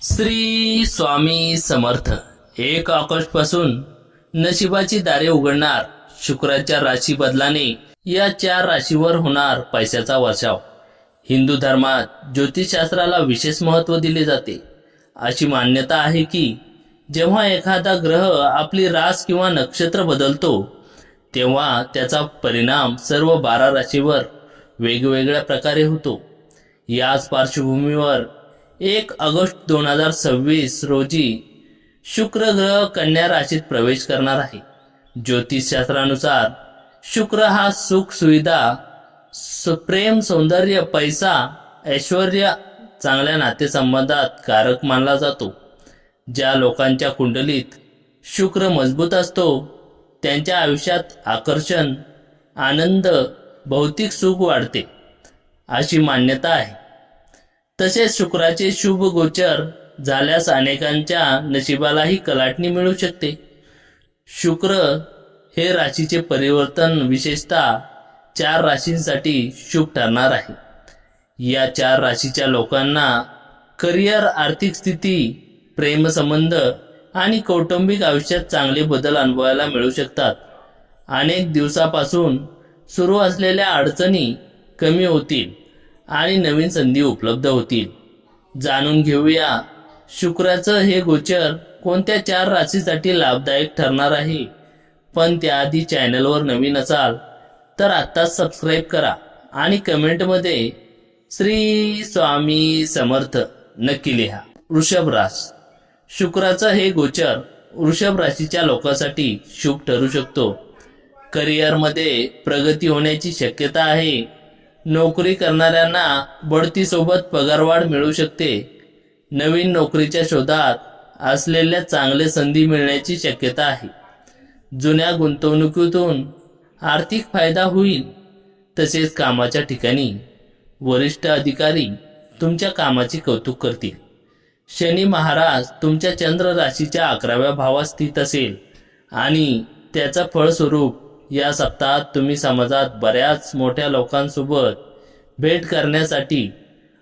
Shri Swami Samarth. 1 August पासून नशिबाची दारे उघडणार. शुक्राच्या राशी बदलाने या 4 राशीवर होणार पैशाचा वर्षाव. हिंदू धर्मात ज्योतिषशास्त्राला विशेष महत्त्व दिले जाते. अशी मान्यता आहे की जेव्हा एखादा ग्रह आपली रास किंवा नक्षत्र बदलतो तेव्हा त्याचा परिणाम सर्व 12 राशीवर वेगवेगळ्या प्रकारे होतो. याच पार्श्वभूमीवर 1 ऑगस्ट 2026 रोजी शुक्र ग्रह कन्या राशीत प्रवेश करणार आहे. ज्योतिषशास्त्रानुसार शुक्र हा सुख सुविधा, प्रेम, सौंदर्य, पैसा, ऐश्वर्य, चांगल्या नातेसंबंधात कारक मानला जातो. ज्या लोकांच्या कुंडलीत शुक्र मजबूत असतो त्यांच्या आयुष्यात आकर्षण, आनंद, भौतिक सुख वाढते अशी मान्यता आहे. तसेच शुक्राचे शुभ गोचर झाल्यास अनेकांच्या नशिबालाही कलाटणी मिळू शकते. शुक्र हे राशीचे परिवर्तन विशेषतः 4 राशींसाठी शुभ ठरणार आहे. या 4 राशीच्या लोकांना करिअर, आर्थिक स्थिती, प्रेमसंबंध आणि कौटुंबिक आयुष्यात चांगले बदल अनुभवायला मिळू शकतात. अनेक दिवसापासून सुरू असलेल्या अडचणी कमी होतील आणि नवीन संधी उपलब्ध होतील. जाणून घेऊया शुक्राचं हे गोचर कोणत्या 4 राशीसाठी लाभदायक ठरणार आहे. पण त्याआधी चॅनलवर नवीन असाल तर आत्ताच सबस्क्राईब करा आणि कमेंटमध्ये श्री स्वामी समर्थ नक्की लिहा. वृषभ राशी. शुक्राचं हे गोचर वृषभ राशीच्या लोकांसाठी शुभ ठरू शकतो. करिअरमध्ये प्रगती होण्याची शक्यता आहे. नोकरी करणाऱ्यांना बढतीसोबत पगारवाढ मिळू शकते. नवीन नोकरीच्या शोधात असलेल्या चांगले संधी मिळण्याची शक्यता आहे. जुन्या गुंतवणुकीतून आर्थिक फायदा होईल. तसेच कामाच्या ठिकाणी वरिष्ठ अधिकारी तुमच्या कामाचे कौतुक करतील. शनी महाराज तुमच्या चंद्र राशीच्या 11व्या भावात स्थित असेल आणि त्याचा फळस्वरूप या सप्ताहात तुम्ही समाजात बऱ्याच मोठ्या लोकांसोबत भेट करण्यासाठी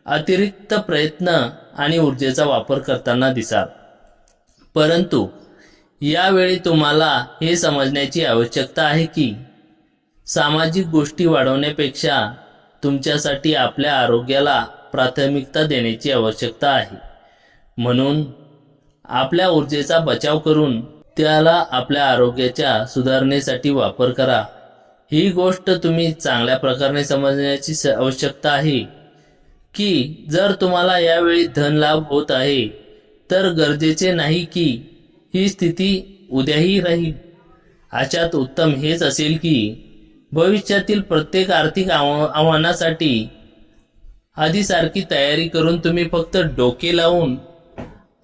अतिरिक्त प्रयत्न आणि ऊर्जेचा वापर करताना दिसाल. परंतु यावेळी तुम्हाला हे समजण्याची आवश्यकता आहे की सामाजिक गोष्टी वाढवण्यापेक्षा तुमच्यासाठी आपल्या आरोग्याला प्राथमिकता देण्याची आवश्यकता आहे. म्हणून आपल्या ऊर्जेचा बचाव करून त्याला आपल्या आरोग्याच्या सुधारणेसाठी वापर करा. ही गोष्ट तुम्ही चांगल्या प्रकारे समजण्याची आवश्यकता आहे की जर तुम्हाला यावेळी धन लाभ होत आहे तर गरजेचे नाही की ही स्थिती उद्याही राहील. अशात उत्तम हेच असेल की भविष्यातील प्रत्येक आर्थिक आव्हानासाठी आधीसारखी तयारी करून तुम्ही फक्त डोके लावून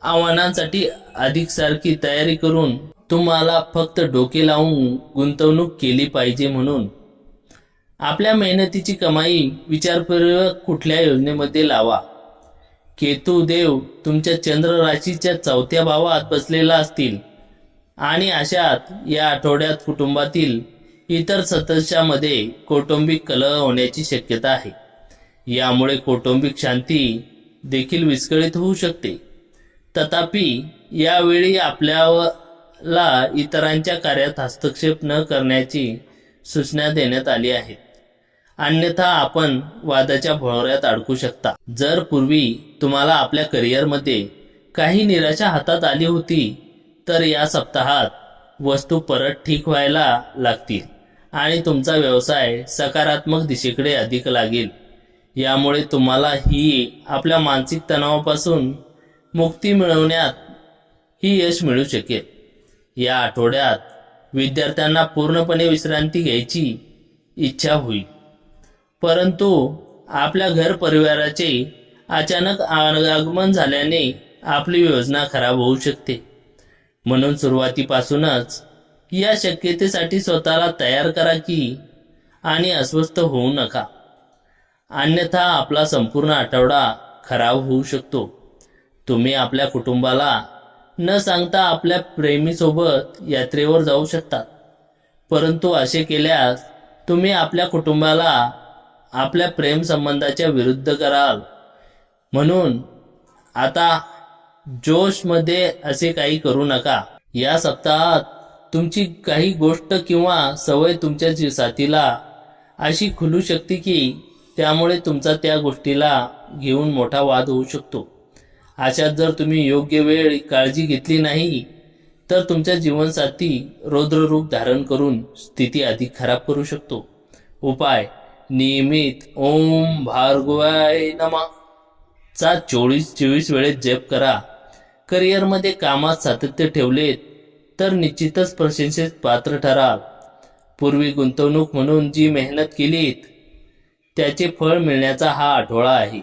आव्हानांसाठी अधिकसारखी तयारी करून तुम्हाला फक्त डोके लावून गुंतवणूक केली पाहिजे. म्हणून आपल्या मेहनतीची कमाई विचारपूर्वक कुठल्या योजनेमध्ये लावा. केतू देव तुमच्या चंद्र राशीच्या 4थ्या भावात बसलेला असतील आणि अशात या आठवड्यात कुटुंबातील इतर सदस्यांमध्ये कौटुंबिक कलह होण्याची शक्यता आहे. यामुळे कौटुंबिक शांती देखील विस्कळीत होऊ शकते. तथापि यावेळी आपल्याला इतरांच्या कार्यात हस्तक्षेप न करण्याची सूचना देण्यात आली आहे. अन्यथा आपण वादाच्या भोवऱ्यात अडकू शकता. जर पूर्वी तुम्हाला आपल्या करिअरमध्ये काही निराशा हातात आली होती तर या सप्ताहात वस्तू परत ठीक व्हायला लागतील आणि तुमचा व्यवसाय सकारात्मक दिशेकडे अधिक लागेल. यामुळे तुम्हाला ही आपल्या मानसिक तणावापासून मुक्ती मिळवण्यात ही यश मिळू शकेल. या आठवड्यात विद्यार्थ्यांना पूर्णपणे विश्रांती घ्यायची इच्छा होईल. परंतु आपल्या घर परिवाराचे अचानक आगमन झाल्याने आपली योजना खराब होऊ शकते. म्हणून सुरुवातीपासूनच या शक्यतेसाठी स्वतःला तयार करा की आणि अस्वस्थ होऊ नका. अन्यथा आपला संपूर्ण आठवडा खराब होऊ शकतो. तुम्ही आपल्या कुटुंबाला न सांगता आपल्या प्रेमीसोबत यात्रेवर जाऊ शकता. परंतु असे केल्यास तुम्ही आपल्या कुटुंबाला आपल्या प्रेम संबंधाच्या विरुद्ध कराल. म्हणून आता जोशमध्ये असे काही करू नका. या सप्ताहात तुमची काही गोष्ट किंवा सवय तुमच्या साथीला अशी खुलू शकते की त्यामुळे तुमचा त्या गोष्टीला घेऊन मोठा वाद होऊ शकतो. अशात जर तुम्ही योग्य वेळ काळजी घेतली नाही तर तुमच्या जीवनसाथी रौद्ररूप धारण करून स्थिती अधिक खराब करू शकतो. उपाय: नियमित ओम भार्गवाय नमः चा 24 वेळेत जप करा. करिअरमध्ये कामात सातत्य ठेवलेत तर निश्चितच प्रशंसेस पात्र ठराल. पूर्वी गुंतवणूक म्हणून जी मेहनत केलीत त्याचे फळ मिळण्याचा हा आठवडा आहे.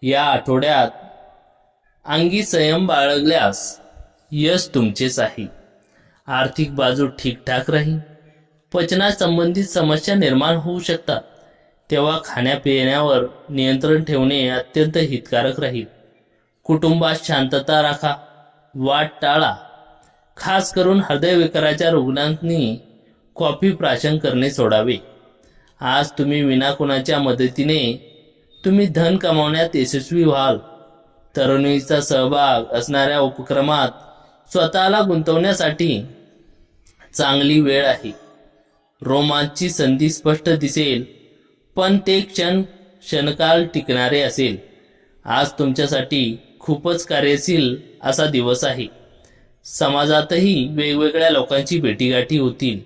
या आठवड्यात अंगी संयम बाळगल्यास यश तुमचेच आहे. आर्थिक बाजू ठीकठाक राहील. पचनासंबंधित समस्या निर्माण होऊ शकतात, तेव्हा खाण्यापिण्यावर नियंत्रण ठेवणे अत्यंत हितकारक राहील. कुटुंबात शांतता राखा. वाद टाळा. खास करून हृदयविकाराच्या रुग्णांनी कॉफी प्राशन करणे सोडावे. आज तुम्ही विनाकुणाच्या मदतीने तुम्ही धन कमावण्यात यशस्वी व्हाल. तरुणीचा सहभाग असणाऱ्या उपक्रमात स्वतःला गुंतवण्यासाठी चांगली वेळ आहे. रोमांचची संधी स्पष्ट दिसेल, पण ते क्षणकाल टिकणारे असेल. आज तुमच्यासाठी खूपच कार्यशील असा दिवस आहे. समाजातही वेगवेगळ्या लोकांची भेटीगाठी होतील.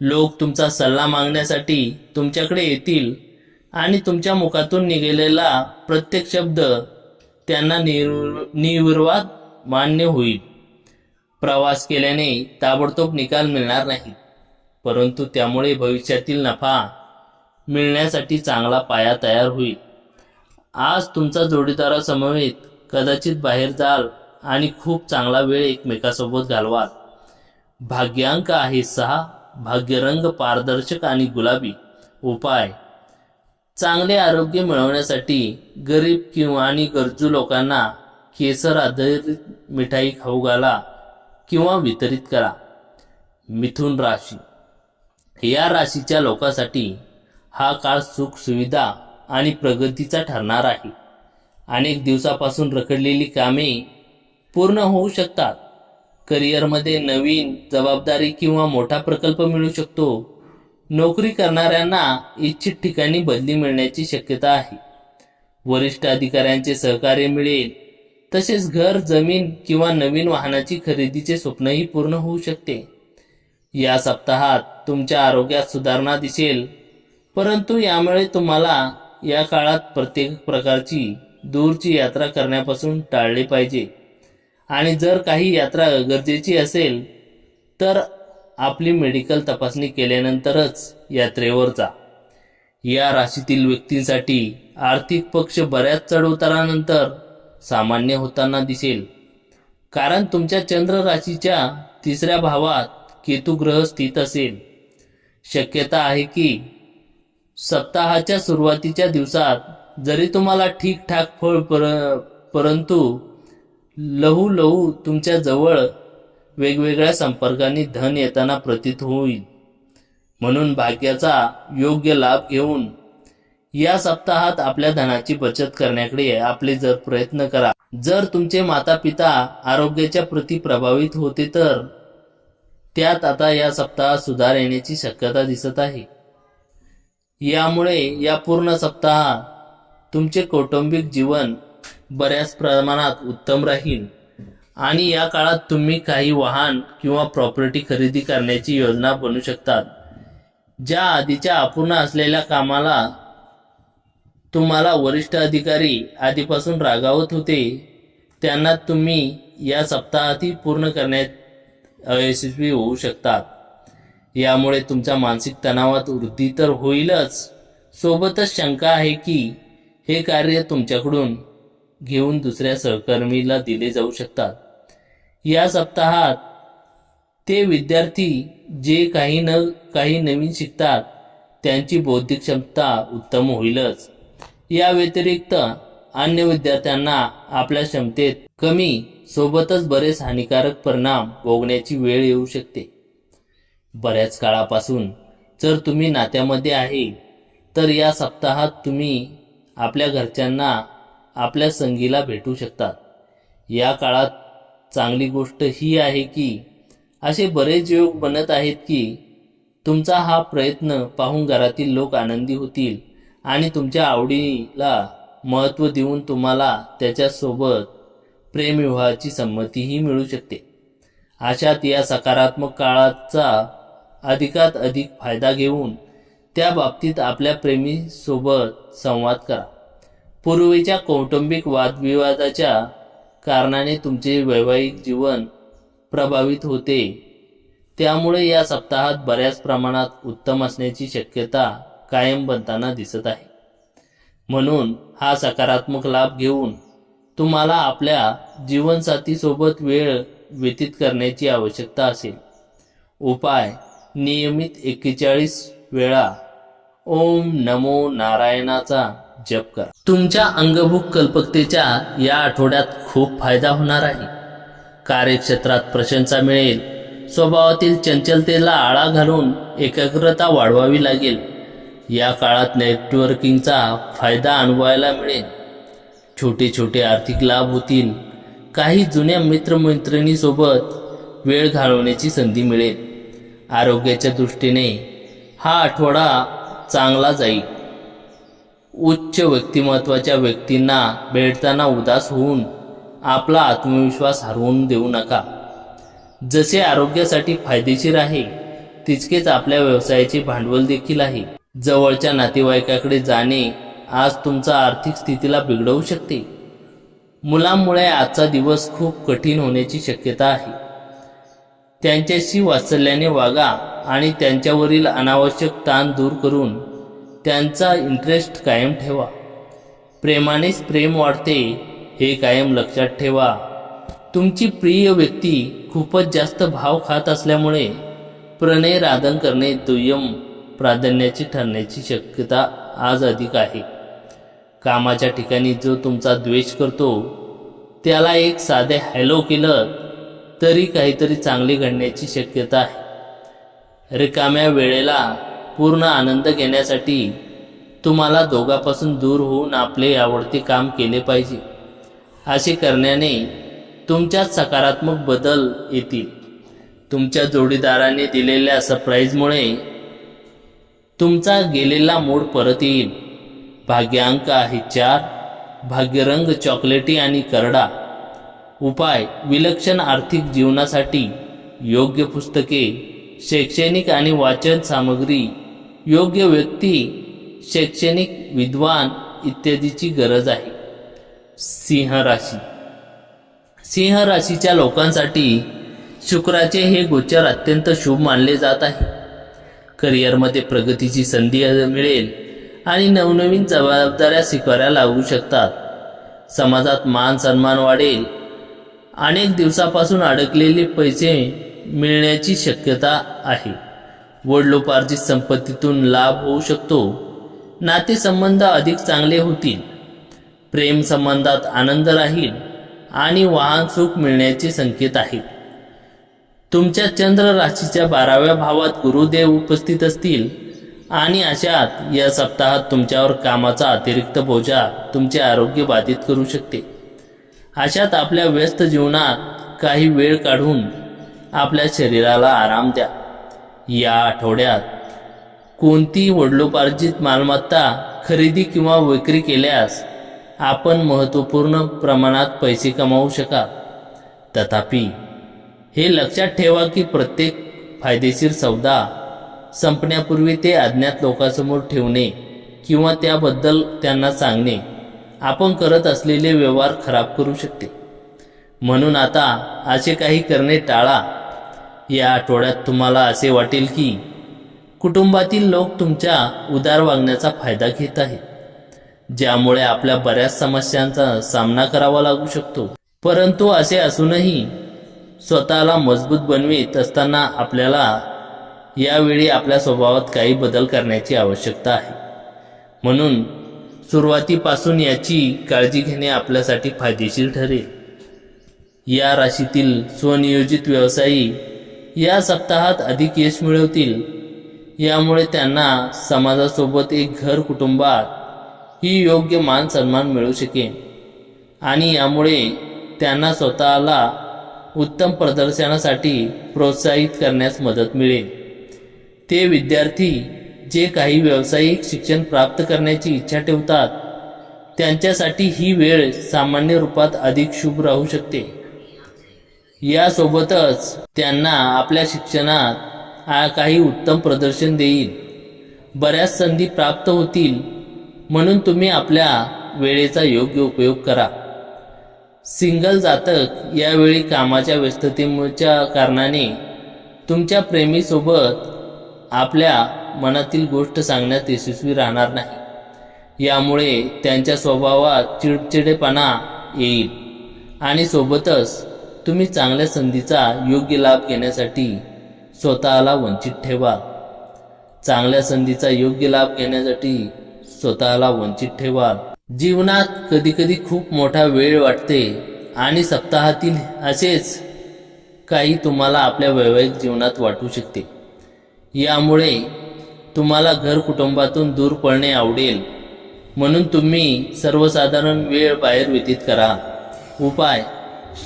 लोक तुमचा सल्ला मागण्यासाठी तुमच्याकडे येतील आणि तुमच्या मुखातून निघालेला प्रत्येक शब्द त्यांना निर्विवाद मान्य होईल. प्रवास केल्याने ताबडतोब निकाल मिळणार नाही, परंतु त्यामुळे भविष्यातील नफा मिळण्यासाठी चांगला पाया तयार होईल. आज तुमचा जोडीदारासमवेत कदाचित बाहेर जाल आणि खूप चांगला वेळ एकमेकांसोबत घालवाल. भाग्यांक आहे 6. भाग्यरंग पारदर्शक आणि गुलाबी. उपाय: चांगले आरोग्य मिळवण्यासाठी गरीब आणि गरजू लोकांना केसर आधारित मिठाई खाऊ घाला किंवा वितरित करा. मिथुन राशी. या राशीच्या लोकांसाठी हा काळ सुख सुविधा आणि प्रगतीचा ठरणार आहे. अनेक दिवसापासून रखडलेली कामे पूर्ण होऊ शकतात. करिअरमध्ये नवीन जबाबदारी किंवा मोठा प्रकल्प मिळू शकतो. नोकरी करणाऱ्यांना इच्छित ठिकाणी बदली मिळण्याची शक्यता आहे. वरिष्ठ अधिकाऱ्यांचे सहकार्य मिळेल. तसेच घर, जमीन किंवा नवीन वाहनाची खरेदीचे स्वप्नही पूर्ण होऊ शकते. या सप्ताहात तुमच्या आरोग्यात सुधारणा दिसेल, परंतु यामुळे तुम्हाला या काळात प्रत्येक प्रकारची दूरची यात्रा करण्यापासून टाळले पाहिजे. आणि जर काही यात्रा गरजेची असेल तर आपली मेडिकल तपासणी केल्यानंतरच यात्रेवर जा. या राशीतील व्यक्तींसाठी आर्थिक पक्ष बऱ्याच चढउतारानंतर सामान्य होताना दिसेल, कारण तुमच्या चंद्र राशीच्या 3ऱ्या भावात केतू ग्रह स्थित असेल. शक्यता आहे की सप्ताहाच्या सुरुवातीच्या दिवसात जरी तुम्हाला ठीकठाक फळ परंतु लहू तुमच्या जवळ वेगवेगळ्या संपर्कांनी धन येताना प्रतीत होईल. म्हणून भाग्याचा योग्य लाभ घेऊन या सप्ताहात आपल्या धनाची बचत करण्याकडे आपले प्रयत्न करा. जर तुमचे माता पिता आरोग्याच्या प्रती प्रभावित होते तर त्यात आता या सप्ताहात सुधार येण्याची शक्यता दिसत आहे. यामुळे या पूर्ण सप्ताहात तुमचे कौटुंबिक जीवन बऱ्याच प्रमाणात उत्तम राहील आणि या काळात तुम्ही काही वाहन किंवा प्रॉपर्टी खरेदी करण्याची योजना बनवू शकतात. ज्या आधीच्या अपूर्ण असलेल्या कामाला तुम्हाला वरिष्ठ अधिकारी आधीपासून रागावत होते त्यांना तुम्ही या सप्ताहातही पूर्ण करण्यात अयशस्वी होऊ शकतात. यामुळे तुमच्या मानसिक तणावात वृद्धी तर होईलच, सोबतच शंका आहे की हे कार्य तुमच्याकडून घेऊन दुसऱ्या सहकर्मीला दिले जाऊ शकतात. या सप्ताहात ते विद्यार्थी जे काही नवीन शिकतात त्यांची बौद्धिक क्षमता उत्तम होईलच. या व्यतिरिक्त अन्य विद्यार्थ्यांना आपल्या क्षमतेत कमी सोबतच बरेच हानिकारक परिणाम भोगण्याची वेळ येऊ शकते. बऱ्याच काळापासून जर तुम्ही नात्यामध्ये आहे तर या सप्ताहात तुम्ही आपल्या घरच्यांना आपल्या संगीला भेटू शकतात. या काळात चांगली गोष्ट ही आहे की असे बरेच योग बनत आहेत की तुमचा हा प्रयत्न पाहून घरातील लोक आनंदी होतील आणि तुमच्या आवडीला महत्त्व देऊन तुम्हाला त्याच्यासोबत प्रेमविवाहाची संमतीही मिळू शकते. अशात या सकारात्मक काळाचा अधिकात अधिक फायदा घेऊन त्या बाबतीत आपल्या प्रेमीसोबत संवाद करा. पूर्वीच्या कौटुंबिक वादविवादाच्या कारणाने तुमचे वैवाहिक जीवन प्रभावित होते, त्यामुळे या सप्ताहात बऱ्याच प्रमाणात उत्तम असण्याची शक्यता कायम बनताना दिसत आहे. म्हणून हा सकारात्मक लाभ घेऊन तुम्हाला आपल्या जीवनसाथीसोबत वेळ व्यतीत करण्याची आवश्यकता असेल. उपाय: नियमित 41 वेळा ओम नमो नारायणाचा जप करा. तुमच्या अंगभूत कल्पकतेच्या या आठवड्यात खूप फायदा होणार आहे. कार्यक्षेत्रात प्रशंसा मिळेल. स्वभावातील चंचलतेला आळा घालून एकाग्रता वाढवावी लागेल. या काळात नेटवर्किंगचा फायदा अनुभवायला मिळेल. छोटे छोटे आर्थिक लाभ होतील. काही जुन्या मित्रमैत्रिणींसोबत वेळ घालवण्याची संधी मिळेल. आरोग्याच्या दृष्टीने हा आठवडा चांगला जाईल. उच्च व्यक्तिमत्वाच्या व्यक्तींना भेटताना उदास होऊन आपला आत्मविश्वास हरवून देऊ नका. जसे आरोग्यासाठी फायदेशीर आहे तितकेच आपल्या व्यवसायाचे भांडवल देखील आहे. जवळच्या नातेवाईकाकडे जाणे आज तुमच्या आर्थिक स्थितीला बिघडवू शकते. मुलांमुळे आजचा दिवस खूप कठीण होण्याची शक्यता आहे. त्यांच्याशी वात्सल्याने वागा आणि त्यांच्यावरील अनावश्यक ताण दूर करून त्यांचा इंटरेस्ट कायम ठेवा. प्रेमानेच प्रेम वाढते हे कायम लक्षात ठेवा. तुमची प्रिय व्यक्ती खूपच जास्त भाव खात असल्यामुळे प्रणय राधन करणे दुय्यम प्राधान्याची ठरण्याची शक्यता आज अधिक आहे. कामाच्या ठिकाणी जो तुमचा द्वेष करतो त्याला एक साधे हॅलो केलं तरी काहीतरी चांगले घडण्याची शक्यता आहे. रिकाम्या वेळेला पूर्ण आनंद घेण्यासाठी तुम्हाला दोघांपासून दूर होऊन आपले आवडते काम केले पाहिजे. असे करण्याने तुमच्यात सकारात्मक बदल येतील. तुमच्या जोडीदाराने दिलेल्या सरप्राईजमुळे तुमचा गेलेला मूड परत येईल. भाग्यांक आहे 4. भाग्यरंग चॉकलेटी आणि करडा. उपाय: विलक्षण आर्थिक जीवनासाठी योग्य पुस्तके, शैक्षणिक आणि वाचन सामग्री, योग्य व्यक्ती, शैक्षणिक विद्वान इत्यादीची गरज आहे. सिंह राशी. सिंह राशीच्या लोकांसाठी शुक्राचे हे गोचर अत्यंत शुभ मानले जात आहे. करिअरमध्ये प्रगतीची संधी मिळेल आणि नवनवीन जबाबदाऱ्या स्वीकारायला लागू शकतात. समाजात मान सन्मान वाढेल. अनेक दिवसापासून अडकलेले पैसे मिळण्याची शक्यता आहे. वडिलोपार्जित संपत्तीतून लाभ होऊ शकतो. नातेसंबंध अधिक चांगले होतील. प्रेम संबंधात आनंद राहील आणि वाहन सुख मिळण्याचे संकेत आहेत. तुमच्या चंद्र राशीच्या 12व्या भावात गुरुदेव उपस्थित असतील आणि अशात या सप्ताहात तुमच्यावर कामाचा अतिरिक्त बोजा तुमचे आरोग्य बाधित करू शकते. अशात आपल्या व्यस्त जीवनात काही वेळ काढून आपल्या शरीराला आराम द्या. या आठवड्यात कोणती वडिलोपार्जित मालमत्ता खरेदी किंवा विक्री केल्यास आपण महत्त्वपूर्ण प्रमाणात पैसे कमावू शकाल. तथापि हे लक्षात ठेवा की प्रत्येक फायदेशीर सौदा संपण्यापूर्वी ते अज्ञात लोकांसमोर ठेवणे किंवा त्याबद्दल त्यांना सांगणे आपण करत असलेले व्यवहार खराब करू शकते. म्हणून आता असे काही करणे टाळा. या आठवड्यात तुम्हाला असे वाटेल की कुटुंबातील लोक तुमच्या उदार वागण्याचा फायदा घेत आहेत, ज्यामुळे आपल्या बऱ्याच समस्यांचा सामना करावा लागू शकतो. परंतु असे असूनही स्वतःला मजबूत बनवित असताना आपल्याला यावेळी आपल्या स्वभावात काही बदल करण्याची आवश्यकता आहे. म्हणून सुरुवातीपासून याची काळजी घेणे आपल्यासाठी फायदेशीर ठरेल. या राशीतील स्वनियोजित व्यवसायी या सप्ताहात अधिक यश मिळवतील. यामुळे त्यांना समाजासोबत एक घर कुटुंबात ही योग्य मान सन्मान मिळू शकेल आणि यामुळे त्यांना स्वतःला उत्तम प्रदर्शनासाठी प्रोत्साहित करण्यास मदत मिळेल. ते विद्यार्थी जे काही व्यावसायिक शिक्षण प्राप्त करण्याची इच्छा ठेवतात त्यांच्यासाठी ही वेळ सामान्य रूपात अधिक शुभ राहू शकते. यासोबतच त्यांना आपल्या शिक्षणात काही उत्तम प्रदर्शन देईल. बऱ्याच संधी प्राप्त होतील, म्हणून तुम्ही आपल्या वेळेचा योग्य उपयोग करा. सिंगल जातक यावेळी कामाच्या व्यस्ततेच्या कारणाने तुमच्या प्रेमीसोबत आपल्या मनातील गोष्ट सांगण्यात यशस्वी राहणार नाही. यामुळे त्यांच्या स्वभावात चिडचिडेपणा येईल आणि सोबतच तुम्ही चांगल्या संधीचा योग्य लाभ घेण्यासाठी स्वतःला वंचित ठेवा. चांगल्या संधीचा योग्य लाभ घेण्यासाठी स्वतःला वंचित ठेवा. जीवनात कधीकधी खूप मोठा वेळ वाटते आणि सप्ताहातील असेच काही तुम्हाला आपल्या वैवाहिक जीवनात वाटू शकते. यामुळे तुम्हाला घर कुटुंबातून दूर पडणे आवडेल, म्हणून तुम्ही सर्वसाधारण वेळ बाहेर व्यतीत करा. उपाय: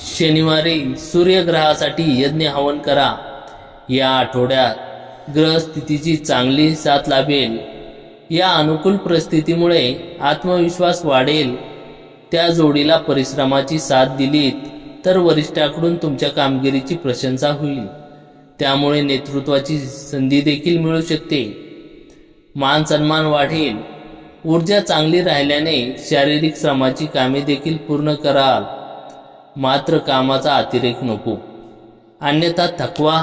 शनिवारी सूर्यग्रहासाठी यज्ञ हवन करा. या आठवड्यात ग्रहस्थितीची चांगली साथ लाभेल. या अनुकूल परिस्थितीमुळे आत्मविश्वास वाढेल. त्या जोडीला परिश्रमाची साथ दिलीत तर वरिष्ठाकडून तुमच्या कामगिरीची प्रशंसा होईल. त्यामुळे नेतृत्वाची संधी देखील मिळू शकते. मान सन्मान वाढेल. ऊर्जा चांगली राहिल्याने शारीरिक श्रमाची कामे देखील पूर्ण कराल. मात्र कामाचा अतिरेक नको, अन्यथा थकवा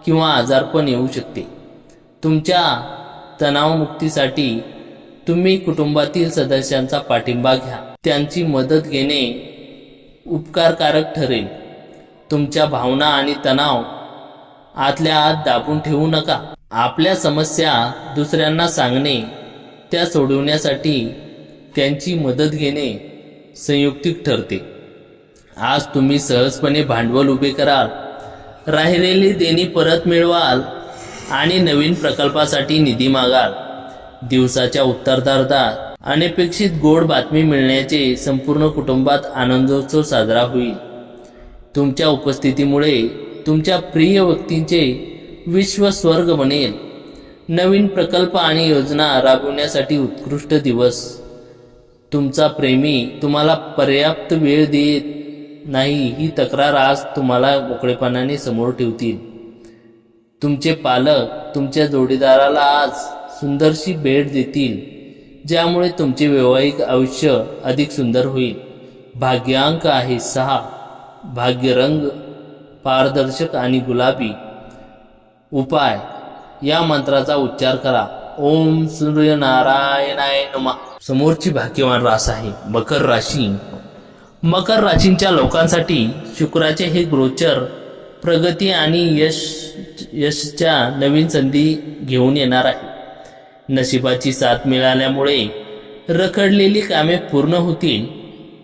किंवा आजारपण येऊ शकते. तुमच्या तणावमुक्तीसाठी तुम्ही कुटुंबातील सदस्यांचा पाठिंबा घ्या. त्यांची मदत घेणे उपकारकारक ठरेल. तुमच्या भावना आणि तणाव आतल्या आत दाबून ठेवू नका. आपल्या समस्या दुसऱ्यांना सांगणे, त्या सोडवण्यासाठी त्यांची मदत घेणे संयुक्तिक ठरते. आज तुम्ही सहजपणे भांडवल उभे कराल, राहिलेली देणी परत मिळवाल आणि नवीन प्रकल्पासाठी निधी मागाल. दिवसाच्या उत्तरार्धात अनपेक्षित गोड बातमी मिळण्याचे संपूर्ण कुटुंबात आनंदोत्सव साजरा होईल. तुमच्या उपस्थितीमुळे तुमच्या प्रिय व्यक्तींचे विश्व स्वर्ग बनेल. नवीन प्रकल्प आणि योजना राबवण्यासाठी उत्कृष्ट दिवस. तुमचा प्रेमी तुम्हाला पर्याप्त वेळ देत नाही ही तक्रार आज तुम्हाला मोकळेपणाने समोर ठेवतील. तुमचे पालक तुमच्या जोडीदाराला आज सुंदरशी भेट देतील, ज्यामुळे तुमचे वैवाहिक आयुष्य अधिक सुंदर होईल. भाग्यांक आहे 6. भाग्यरंग पारदर्शक आणि गुलाबी. उपाय: या मंत्राचा उच्चार करा. ओम सूर्यनारायणाय नमः. समोरची भाग्यवान रास आहे मकर राशी. मकर राशींच्या लोकांसाठी शुक्राचे हे गोचर प्रगती आणि यशच्या नवीन संधी घेऊन येणार आहे. नशिबाची साथ मिळाल्यामुळे रखडलेली कामे पूर्ण होतील.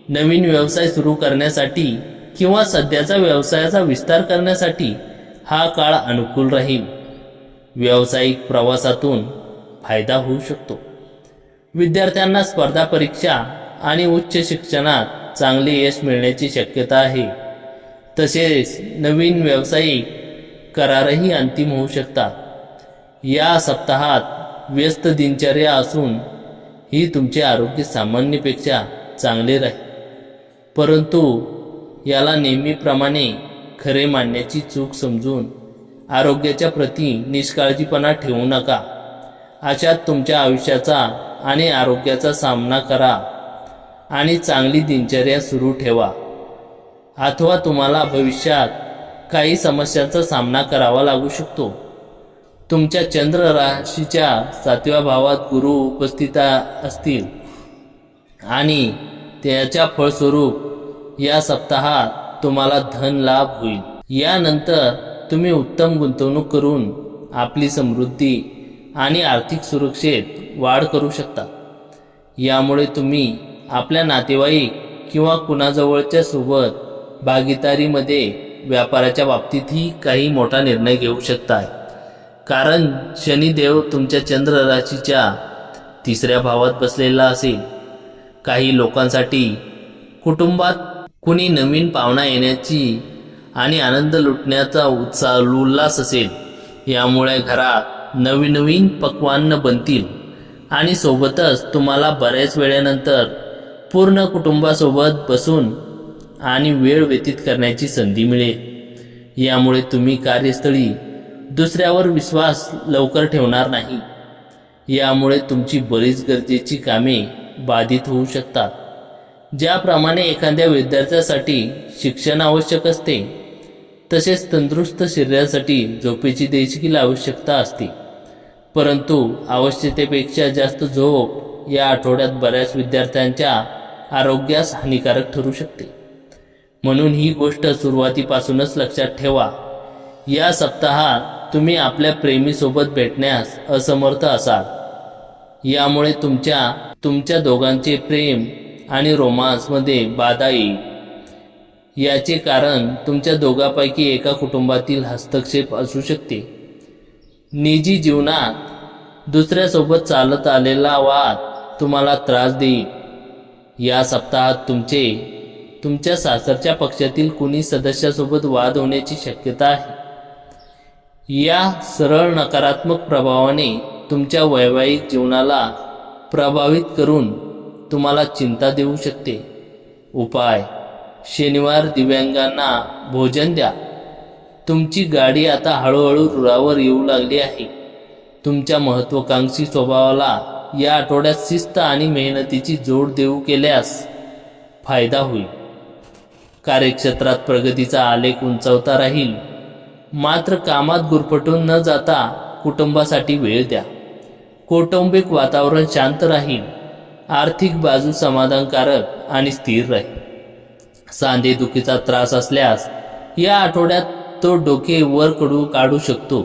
नवीन व्यवसाय सुरू करण्यासाठी किंवा सध्याचा व्यवसायाचा विस्तार करण्यासाठी हा काळ अनुकूल राहील. व्यावसायिक प्रवासातून फायदा होऊ शकतो. विद्यार्थ्यांना स्पर्धा परीक्षा आणि उच्च शिक्षणात चांगले यश मिळण्याची शक्यता आहे. तसेच नवीन व्यावसायिक करारही अंतिम होऊ शकतात. या सप्ताहात व्यस्त दिनचर्या असून ही तुमचे आरोग्य सामान्यपेक्षा चांगले राहील, परंतु याला नेहमीप्रमाणे खरे मानण्याची चूक समजून आरोग्याच्या प्रती निष्काळजीपणा ठेवू नका. अशात तुमच्या आयुष्याचा आणि आरोग्याचा सामना करा आणि चांगली दिनचर्या सुरू ठेवा, अथवा तुम्हाला भविष्यात काही समस्यांचा सामना करावा लागू शकतो. तुमच्या चंद्र राशीच्या 7व्या भावात गुरु उपस्थित असतील आणि त्याच्या फळस्वरूप या सप्ताहात तुम्हाला धन लाभ होईल. यानंतर तुम्ही उत्तम गुंतवणूक करून आपली समृद्धी आणि आर्थिक सुरक्षेत वाढ करू शकता. यामुळे तुम्ही आपल्या नातेवाईक किंवा कुणाजवळच्या सोबत भागीदारीमध्ये व्यापाराच्या बाबतीतही काही मोठा निर्णय घेऊ शकता, कारण शनिदेव तुमच्या चंद्र राशीच्या 3ऱ्या भावात बसलेला असेल. काही लोकांसाठी कुटुंबात कुणी नवीन पाहुणा येण्याची आणि आनंद लुटण्याचा उल्हास असेल. यामुळे घरात नवीन नवीन पक्वान्न बनतील आणि सोबतच तुम्हाला बऱ्याच वेळेनंतर पूर्ण कुटुंबासोबत बसून आणि वेळ व्यतीत करण्याची संधी मिळेल. यामुळे तुम्ही कार्यस्थळी दुसऱ्यावर विश्वास लवकर ठेवणार नाही. यामुळे तुमची बरीच गरजेची कामे बाधित होऊ शकतात. ज्याप्रमाणे एखाद्या विद्यार्थ्यासाठी शिक्षण आवश्यक असते, तसेच तंदुरुस्त शरीरासाठी झोपेची देखील आवश्यकता असते. परंतु आवश्यकतेपेक्षा जास्त झोप या आठवड्यात बऱ्याच विद्यार्थ्यांच्या आरोग्यास हानिकारक ठरू शकते. म्हणून ही गोष्ट सुरुवातीपासूनच लक्षात ठेवा. या सप्ताहात तुम्ही आपल्या प्रेमीसोबत भेटण्यास असमर्थ असाल. यामुळे तुमच्या दोघांचे प्रेम आणि रोमांसमध्ये बाधा येईल. याचे कारण तुमच्या दोघांपैकी एका कुटुंबातील हस्तक्षेप असू शकते. निजी जीवनात दुसऱ्यासोबत चालत आलेला वाद तुम्हाला त्रास देईल. या सप्ताहात तुमच्या सासरच्या पक्षातील कुणी सदस्यासोबत वाद होण्याची शक्यता आहे. या सरळ नकारात्मक प्रभावाने तुमच्या वैवाहिक जीवनाला प्रभावित करून तुम्हाला चिंता देऊ शकते. उपाय: शनिवार दिव्यांगांना भोजन द्या. तुमची गाडी आता हळूहळू रुळावर येऊ लागली आहे. तुमच्या महत्त्वाकांक्षी स्वभावाला या आठवड्यात शिस्त आणि मेहनतीची जोड देऊ केल्यास फायदा होईल. कार्यक्षेत्रात प्रगतीचा आलेख उंचावता राहील. मात्र कामात गुरफटून न जाता कुटुंबासाठी वेळ द्या. कौटुंबिक वातावरण शांत राहील. आर्थिक बाजू समाधानकारक आणि स्थिर राहील. सांधेदुखीचा त्रास असल्यास या आठवड्यात तो डोके वर काढू शकतो.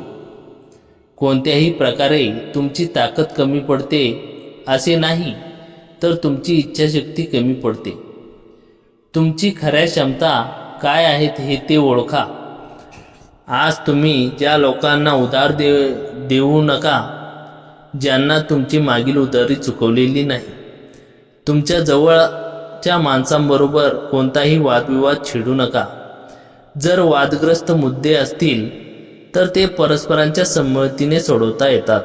कोणत्याही प्रकारे तुमची ताकद कमी पडते असे नाही, तर तुमची इच्छाशक्ती कमी पडते. तुमची खऱ्या क्षमता काय आहेत हे ते ओळखा. आज तुम्ही ज्या लोकांना उधार देऊ नका, ज्यांना तुमची मागील उधारी चुकवलेली नाही. तुमच्या जवळच्या माणसांबरोबर कोणताही वादविवाद छेडू नका. जर वादग्रस्त मुद्दे असतील तर ते परस्परांच्या संमतीने सोडवता येतात.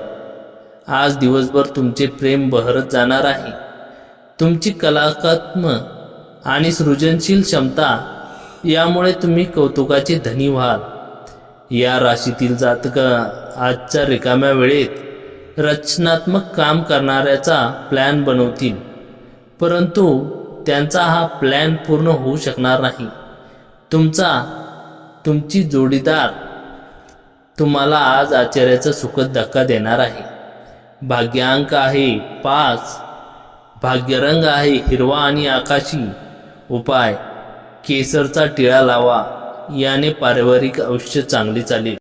आज दिवसभर तुमचे प्रेम बहरत जाणार आहे. तुमची कलात्मक आणि सृजनशील क्षमता यामुळे तुम्ही कौतुकाचे धनी व्हाल. या राशीतील जातक आजच्या रिकाम्या वेळेत रचनात्मक काम करणाऱ्याचा प्लॅन बनवतील, परंतु त्यांचा हा प्लॅन पूर्ण होऊ शकणार नाही. तुमची जोडीदार तुम्हाला आज आश्चर्याचा सुखद धक्का देणार आहे. भाग्यांक आहे 5. भाग्यरंग आहे हिरवा आणि आकाशी. उपाय: केसरचा टिळा लावा. याने पारिवारिक आयुष्य चांगले चालेल.